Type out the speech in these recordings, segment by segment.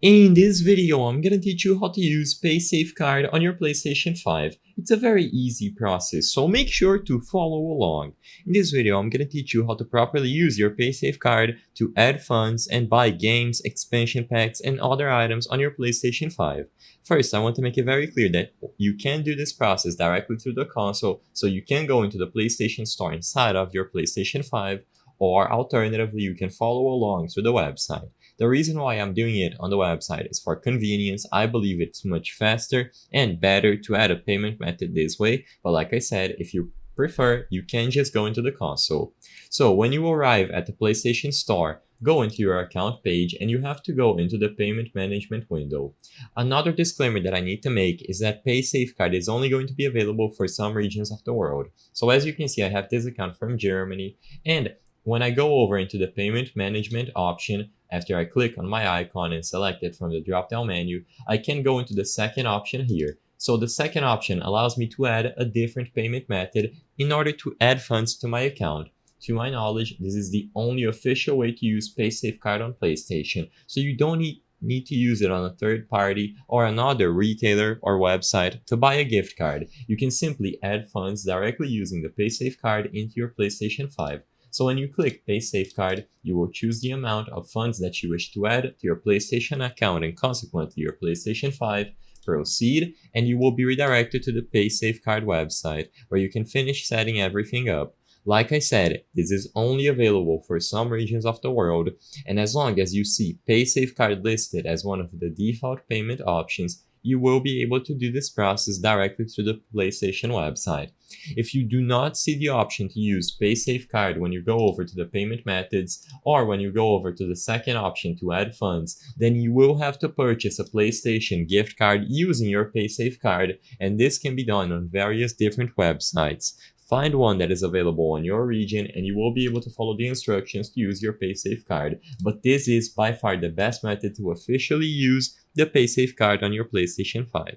In this video, I'm gonna teach you how to use Paysafecard on your PlayStation 5. It's a very easy process, so make sure to follow along. In this video, I'm gonna teach you how to properly use your Paysafecard to add funds and buy games, expansion packs, and other items on your PlayStation 5. First, I want to make it very clear that you can do this process directly through the console, so you can go into the PlayStation Store inside of your PlayStation 5, or alternatively, you can follow along through the website. The reason why I'm doing it on the website is for convenience. I believe it's much faster and better to add a payment method this way, but like I said, if you prefer, you can just go into the console. So when you arrive at the PlayStation Store, go into your account page and you have to go into the payment management window. Another disclaimer that I need to make is that Paysafecard is only going to be available for some regions of the world. So as you can see, I have this account from Germany, and when I go over into the payment management option, after I click on my icon and select it from the drop-down menu, I can go into the second option here. So the second option allows me to add a different payment method in order to add funds to my account. To my knowledge, this is the only official way to use Paysafecard on PlayStation, so you don't need to use it on a third party or another retailer or website to buy a gift card. You can simply add funds directly using the Paysafecard into your PlayStation 5. So when you click Paysafecard, you will choose the amount of funds that you wish to add to your PlayStation account and consequently your PlayStation 5, proceed, and you will be redirected to the Paysafecard website where you can finish setting everything up. Like I said, this is only available for some regions of the world, and as long as you see Paysafecard listed as one of the default payment options, you will be able to do this process directly through the PlayStation website. If you do not see the option to use Paysafecard when you go over to the payment methods or when you go over to the second option to add funds, then you will have to purchase a PlayStation gift card using your Paysafecard, and this can be done on various different websites. Find one that is available in your region and you will be able to follow the instructions to use your Paysafecard. But this is by far the best method to officially use the Paysafecard on your PlayStation 5.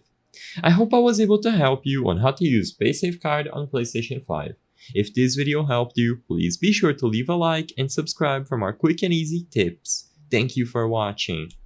I hope I was able to help you on how to use Paysafecard on PlayStation 5. If this video helped you, please be sure to leave a like and subscribe for more quick and easy tips. Thank you for watching.